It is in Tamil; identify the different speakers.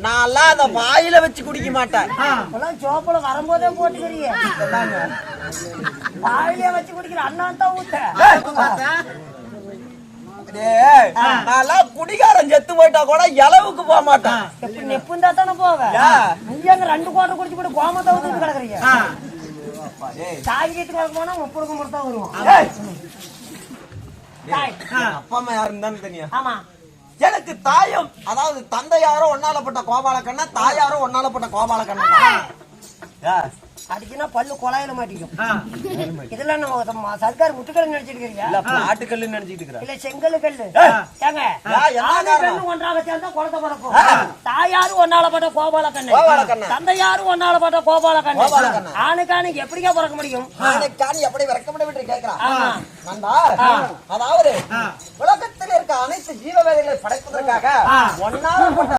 Speaker 1: நான் அந்த வாயில வச்சு குடிக்க மாட்டேன்.
Speaker 2: சோப்புல வரும்போதே போட்டுக்கிறீங்க. வாயிலே வச்சு குடிக்கிற அண்ணா தான் ஊத்த.
Speaker 1: நான் குடிகாரன் செத்து போயிட்டா கூட இளவுக்கு போக மாட்டேன்.
Speaker 2: நெப்புந்தா தானே போவேன். நீங்க அங்க 2 குவார்டர் குடிச்சு கூட கோமத்தை ஊத்து கிடக்குறீங்க. சாகியத்துக்கு வர போனா 30 கும்பர் தான் வருவோம்.
Speaker 1: அப்பா அம்மா யாருன்னு தானே தெரியும்.
Speaker 2: ஆமா,
Speaker 1: எனக்கு தாயும் அதாவது தந்தையாரோ ஒன்னாலப்பட்ட கோபாலக்கண்ணா, தாயாரோ ஒன்னாலப்பட்ட கோபாலக்கண்ணா.
Speaker 2: அடிச்சுனா பல்லு குழாயில மாட்டிக்கும். இதெல்லாம் நம்ம சர்க்கார் முட்டுக்கல் நினைச்சிருக்கீங்க.
Speaker 1: ஆட்டுக்கல்லு நினைச்சிட்டு இருக்கிறேன்.
Speaker 2: இல்ல செங்கல்லு கல்லு. ஏங்க ஒன்றாக சேர்ந்தா குழந்தை பிறக்கும். தாயாரும் ஒன்னாலப்பட்ட கோபாலக்கண்ணு, தந்தையாரும் ஒன்னாலப்பட்ட கோபாலக்கண்ணு. ஆணுக்கானுக்கு எப்படிக்கா பிறக்க முடியும்?
Speaker 1: ஆணுக்கானு எப்படி பிறக்க முடியும் கேட்கிறான். அதாவது உலகத்தில் இருக்க அனைத்து ஜீவவேதிகளை படைப்பதற்காக ஒன்னாலப்பட்ட